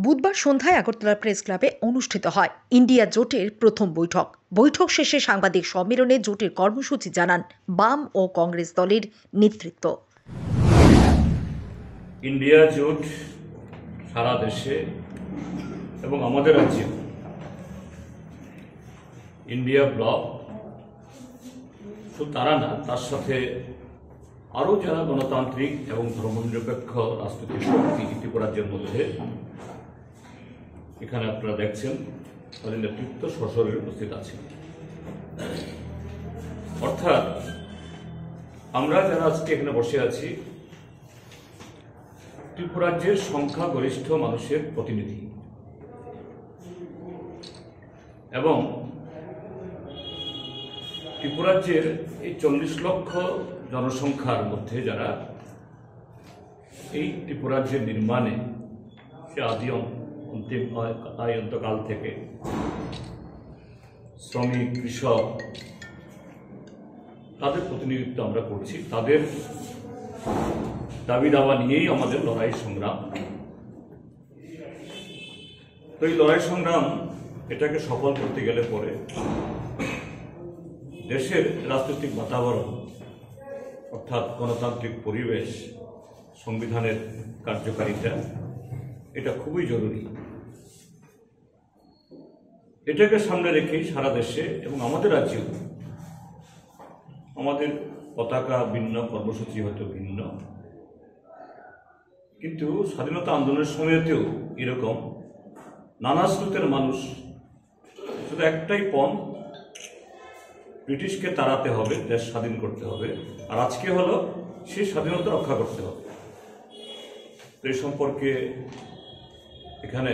বুধবার সন্ধ্যায় আগরতলা প্রেস ক্লাবে অনুষ্ঠিত হয় ইন্ডিয়া জোটের প্রথম বৈঠক শেষে সাংবাদিক সম্মেলনে জোটের কর্মসূচি জানান বাম ও কংগ্রেস দলের নেতৃত্ব। ইন্ডিয়া জোট সারা দেশে এবং আমাদের রাজ্যে ইন্ডিয়া ব্লক শুধু তারা না, তার সাথে আরও যারা গণতান্ত্রিক এবং ধর্মনিরপেক্ষ রাজনৈতিক শক্তি ত্রিপুরা রাজ্যের মধ্যে এখানে আপনারা দেখছেন তাদের নেতৃত্ব সশরীরে উপস্থিত আছে। অর্থাৎ আমরা যারা আজকে এখানে বসে আছি ত্রিপুরা রাজ্যের সংখ্যাগরিষ্ঠ মানুষের প্রতিনিধি এবং ত্রিপুরা রাজ্যের এই 40 লক্ষ জনসংখ্যার মধ্যে যারা এই ত্রিপুরা রাজ্যের নির্মাণে সে অন্তকাল থেকে শ্রমিক, কৃষক, তাদের প্রতিনিধিত্ব আমরা করছি। তাদের দাবি দাওয়া নিয়েই আমাদের লড়াই সংগ্রাম। তো এই লড়াই সংগ্রাম এটাকে সফল করতে গেলে পরে দেশের রাজনৈতিক বাতাবরণ অর্থাৎ গণতান্ত্রিক পরিবেশ, সংবিধানের কার্যকারিতা এটা খুবই জরুরি। এটাকে সামনে রেখেই সারা দেশে এবং আমাদের রাজ্যেও আমাদের পতাকা ভিন্ন, কর্মসূচি হয়তো ভিন্ন, কিন্তু স্বাধীনতা আন্দোলনের সময়তেও এরকম নানা স্রোতের মানুষ শুধু একটাই পণ, ব্রিটিশকে তাড়াতে হবে, দেশ স্বাধীন করতে হবে, আর আজকে হলো সেই স্বাধীনতা রক্ষা করতে হবে। তো এই সম্পর্কে এখানে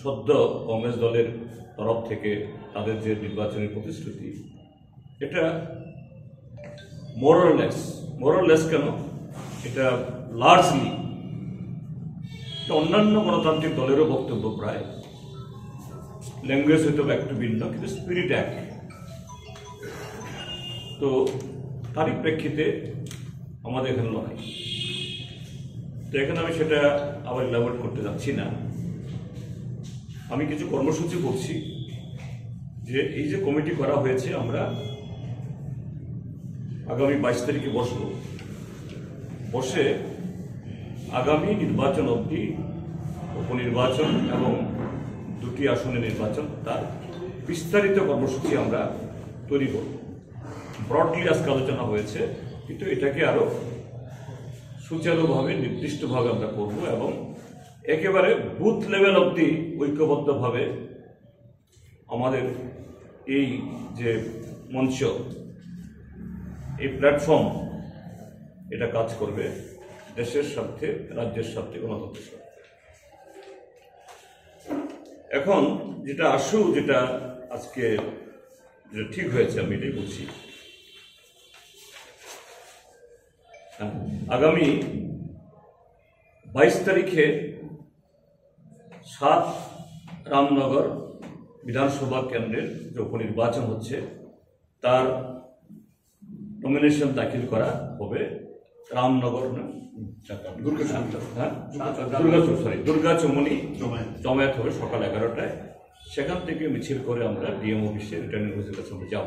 সদ্য কংগ্রেস দলের তরফ থেকে তাদের যে নির্বাচনী প্রতিশ্রুতি, এটা মোরলেস কেন, এটা লার্জলি অন্যান্য গণতান্ত্রিক দলেরও বক্তব্য প্রায়, ল্যাঙ্গুয়েজ হয়তো একটু ভিন্ন, কিন্তু স্পিরিট এক। তো তারই প্রেক্ষিতে আমাদের এখানে লড়াই। তো এখানে আমি সেটা আবার ইলাবোরেট করতে যাচ্ছি না। আমি কিছু কর্মসূচি করছি যে এই যে কমিটি করা হয়েছে, আমরা আগামী 22 তারিখে বসে আগামী নির্বাচন অবধি উপনির্বাচন এবং 2টি আসনে নির্বাচন, তার বিস্তারিত কর্মসূচি আমরা তৈরি করব। ব্রডলি আজকে আলোচনা হয়েছে, কিন্তু এটাকে আরো সুচারুভাবে নির্দিষ্টভাবে আমরা করব এবং একেবারে বুথ লেভেল অবধি ঐক্যবদ্ধভাবে আমাদের এই যে মঞ্চ, এই প্ল্যাটফর্ম, এটা কাজ করবে দেশের স্বার্থে, রাজ্যের স্বার্থে, গণতন্ত্রের স্বার্থে। এখন যেটা যেটা আজকে যেটা ঠিক হয়েছে, আমি এটাই বলছি। আগামী 22 তারিখে 7 রামনগর বিধানসভা কেন্দ্রের যে উপনির্বাচন হচ্ছে, তার নমিনেশন দাখিল করা হবে রামনগর দুর্গাচমনি জমায়েত হবে সকাল 11টায়। সেখান থেকে মিছিল করে আমরা ডিএম অফিসে, রিটার্নিং অফিসের কাছে আমরা যাব।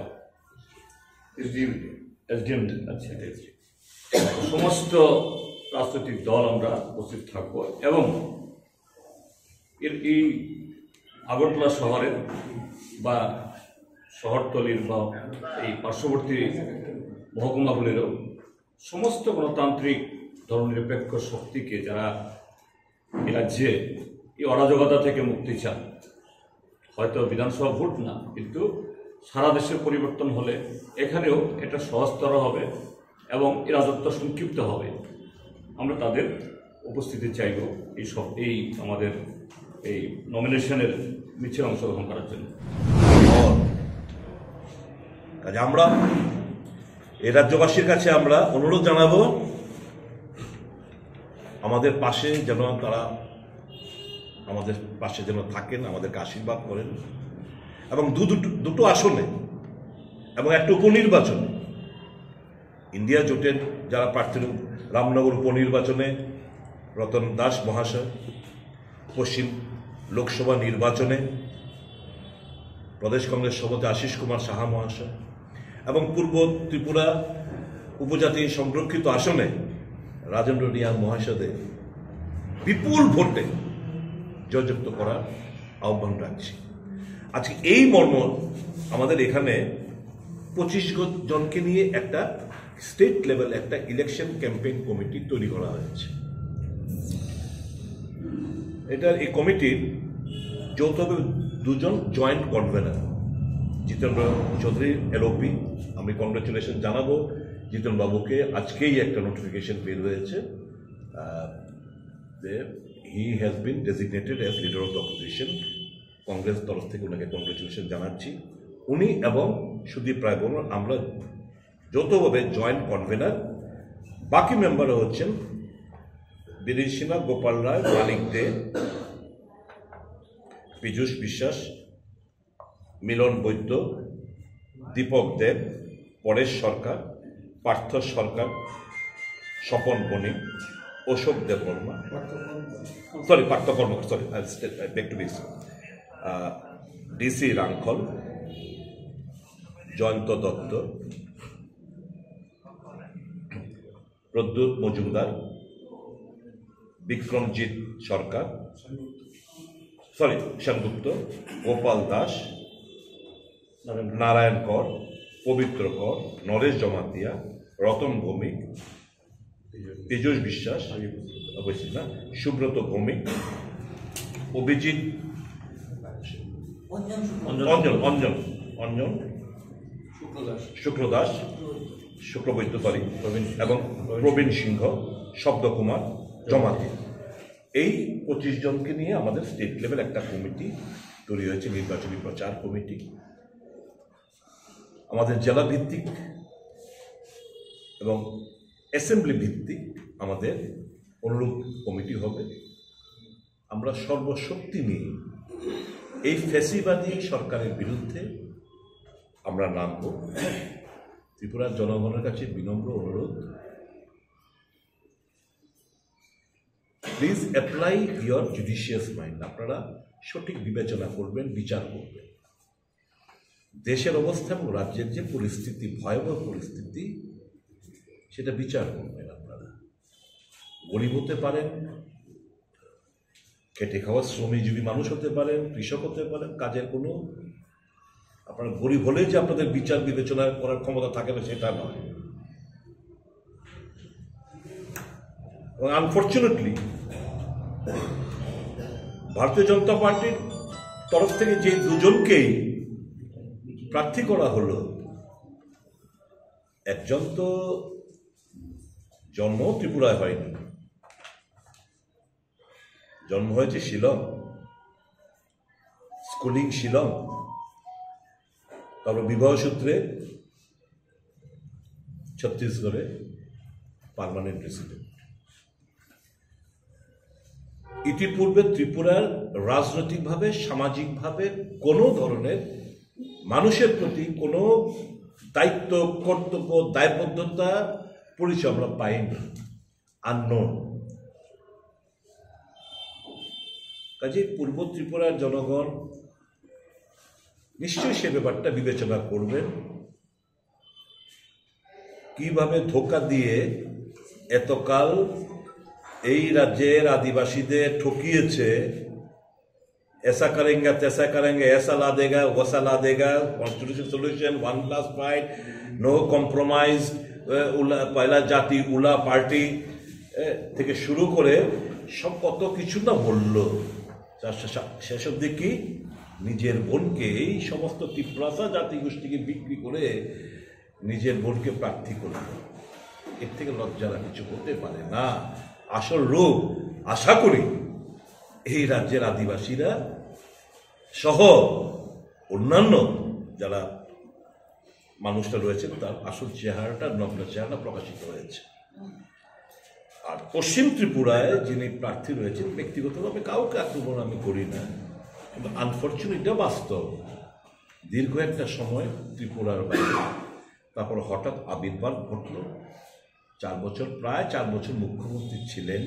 এসডিএম সমস্ত রাজনৈতিক দল আমরা উপস্থিত থাকবো এবং এই আগরতলা শহরের বা শহরতলির বা এই পার্শ্ববর্তী মহকুমাগুলিরও সমস্ত গণতান্ত্রিক ধর্মনিরপেক্ষ শক্তিকে, যারা এই রাজ্যে এই অরাজকতা থেকে মুক্তি চান, হয়তো বিধানসভা ভোট না, কিন্তু সারা দেশের পরিবর্তন হলে এখানেও এটা সহজতর হবে এবং এই রাজত্ব সংক্ষিপ্ত হবে, আমরা তাদের উপস্থিতি চাইব এই আমাদের এই নমিনেশনের মিছিল অংশগ্রহণ করার জন্য। কাজে আমরা এই রাজ্যবাসীর কাছে আমরা অনুরোধ জানাবো, আমাদের পাশে যেন তারা আমাদের পাশে যেন থাকেন, আমাদেরকে আশীর্বাদ করেন এবং দুটো আসনে এবং একটা উপনির্বাচনে ইন্ডিয়া জোটের যারা প্রার্থী, রামনগর উপনির্বাচনে রতন দাস মহাশয়, পশ্চিম লোকসভা নির্বাচনে প্রদেশ কংগ্রেস সভাপতি আশিস কুমার সাহা মহাশয় এবং পূর্ব ত্রিপুরা উপজাতি সংরক্ষিত আসনে রাজেন্দ্র রিয়াং মহাশয়দের বিপুল ভোটে জয়যুক্ত করার আহ্বান রাখছি। আজকে এই মর্ম আমাদের এখানে 25 জনকে নিয়ে একটা স্টেট লেভেল একটা ইলেকশন ক্যাম্পেইন কমিটি তৈরি করা হয়েছে। এই কমিটির যৌথভাবে 2 জন joint convener, Jitendra Chowdhury LOP, আমি কংগ্রেচুলেশন জানাবো জিতেন বাবুকে। আজকেই একটা নোটিফিকেশন বের হয়েছে, he has been designated as leader of the opposition. Congress তরফ থেকে ওনাকে কংগ্রেচুলেশন জানাচ্ছি। উনি এবং সুদীপ রায় বর্মন আমরা যৌথভাবে জয়েন্ট কনভেনার। বাকি মেম্বাররা হচ্ছেন বীরেন সিনহা, গোপাল রায়, মানিক দে, পীযূষ বিশ্বাস, মিলন বৈদ্য, দীপক দেব, পরেশ সরকার, পার্থ সরকার, স্বপন বণিক, অশোক দেববর্মা, পার্থ কর্মকার, ব্যাক টু বিস, ডিসি রাংখল, জয়ন্ত দত্ত, প্রদ্যুৎ মজুমদার, বিক্রমজিৎ সরকার, সেনগুপ্ত, গোপাল দাস, নারায়ণ কর, পবিত্র কর, নরেশ জমাতিয়া, রতন ভৌমিক, পীযূষ বিশ্বাস, অবশ্যই না, সুব্রত ভৌমিক, অভিজিৎ অঞ্জন শুক্লদাস, শুক্লবৈদ্য এবং প্রবীণ সিংহ, শব্দকুমার জমাতি। এই 25 জনকে নিয়ে আমাদের স্টেট লেভেল একটা কমিটি তৈরি হয়েছে, নির্বাচনী প্রচার কমিটি। আমাদের জেলা ভিত্তিক এবং অ্যাসেম্বলি ভিত্তিক আমাদের অনুরূপ কমিটি হবে। আমরা সর্বশক্তি নিয়ে এই ফ্যাসিবাদী সরকারের বিরুদ্ধে আমরা নামব। ত্রিপুরার জনগণের কাছে বিনম্র অনুরোধ, please apply your judicious mind. আপনারা সঠিক বিবেচনা করবেন, বিচার করবেন। দেশের অবস্থা এবং রাজ্যের যে পরিস্থিতি, ভয়াবহ পরিস্থিতি, সেটা বিচার করবেন। আপনারা গরিব হতে পারেন, খেটে খাওয়া শ্রমজীবী মানুষ হতে পারেন, কৃষক হতে পারেন, কাজের কোনো আপনারা গরিব হলেই যে আপনাদের বিচার বিবেচনা করার ক্ষমতা থাকে না সেটা নয়। এবং আনফর্চুনেটলি ভারতীয় জনতা পার্টির তরফ থেকে যে 2 জনকেই প্রার্থী করা হলো, একজন তো জন্ম ত্রিপুরায় হয়নি, জন্ম হয়েছে শিলং, স্কুলিং শিলং, তারপর বিবাহ সূত্রে ছত্তিশগড়ে পার্মানেন্ট রেসিডেন্ট। ইতিপূর্বে ত্রিপুরার রাজনৈতিকভাবে, সামাজিকভাবে কোনো ধরনের মানুষের প্রতি কোনো দায়িত্ব, কর্তব্য, দায়বদ্ধতা পরিচয় আমরা পাইনি, আননোন। কাজে পূর্ব ত্রিপুরার জনগণ নিশ্চয়ই সে ব্যাপারটা বিবেচনা করবেন। কিভাবে ধোঁকা দিয়ে এতকাল এই রাজ্যের আদিবাসীদের ঠকিয়েছে, ऐसा करेंगे तैसा करेंगे, ऐसा ला देगा वैसा ला देगा, कॉन्स्टिट्यूशन सोल्यूशन, 1+5, नो कम्प्रोमाइज, पहला जाति उला पार्टी থেকে শুরু করে সব কত কিছু না বলল। শেষ অব্দি কি নিজের বোনকে, এই সমস্ত তীব্রতা জাতিগোষ্ঠীকে বিক্রি করে নিজের বোনকে প্রার্থী করল। এর থেকে লজ্জার কিছু হতে পারে না। আসল রূপ আশা করি এই রাজ্যের আদিবাসীরা সহ অন্যান্য যারা মানুষটা রয়েছেন তার আসল চেহারাটা, নগ্ন চেহারাটা প্রকাশিত হয়েছে। আর পশ্চিম ত্রিপুরায় যিনি প্রার্থী রয়েছেন, ব্যক্তিগতভাবে কাউকে আক্রমণ আমি করি না, কিন্তু আনফর্চুনেটলি বাস্তব, দীর্ঘ একটা সময় ত্রিপুরার বাইরে, তারপর হঠাৎ আবির্ভাব ঘটল। 4 বছর, প্রায় 4 বছর মুখ্যমন্ত্রী ছিলেন।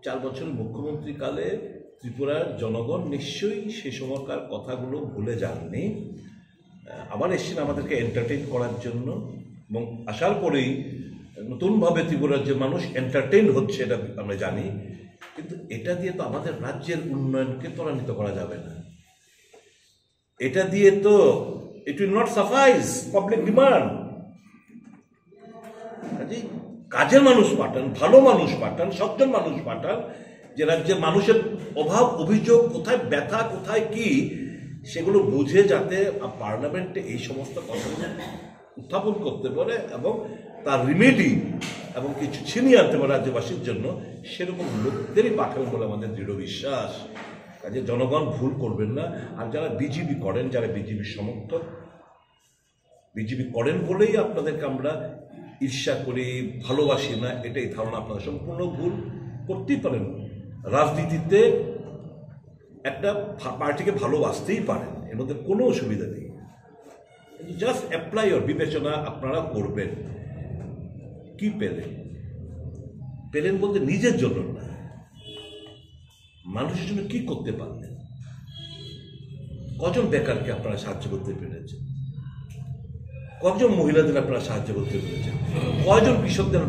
4 বছর মুখ্যমন্ত্রীকালে ত্রিপুরার জনগণ নিশ্চয়ই সে সময়কার কথাগুলো ভুলে যাননি। আবার এসছেন আমাদেরকে এন্টারটেইন করার জন্য, এবং আশার করেই নতুনভাবে ত্রিপুরার যে মানুষ এন্টারটেইন হচ্ছে এটা আমরা জানি। কিন্তু এটা দিয়ে তো আমাদের রাজ্যের উন্নয়নকে ত্বরান্বিত করা যাবে না। এটা দিয়ে তো it will not সাফাইস public demand. কাজের মানুষ পাঠান, ভালো মানুষ পাঠান, সজ্জন মানুষ পাঠান, যে রাজ্যের মানুষের অভাব অভিযোগ কোথায় ব্যথা কোথায় কি সেগুলো বুঝে যাতে পার্লামেন্টে এই সমস্ত কথাগুলো উত্থাপন করতে পারে এবং তার রিমেডি এবং কিছু ছিনিয়ে আনতে পারে রাজ্যবাসীর জন্য, সেরকম লোকদেরই পাঠাবেন বলে আমাদের দৃঢ় বিশ্বাস। কাজে জনগণ ভুল করবেন না। আর যারা বিজেপি করেন, যারা বিজেপির সমর্থক, বিজেপি করেন বলেই আপনাদেরকে আমরা ঈর্ষা করি, ভালোবাসি না, এটাই ধারণা আপনারা সম্পূর্ণ ভুল। করতেই পারেন, রাজনীতিতে একটা পার্টিকে ভালোবাসতেই পারেন, এর মধ্যে কোনো অসুবিধা নেই। কিন্তু জাস্ট অ্যাপ্লাই ওর বিবেচনা আপনারা করবেন। কি পেলেন বলতে নিজের জন্য না, মানুষের জন্য কি করতে পারলেন? কজন বেকারকে আপনারা সাহায্য করতে পেরেছেন? কজন মহিলাদের আপনারা সাহায্য করতে পেরেছেন? কয়জন কৃষকদের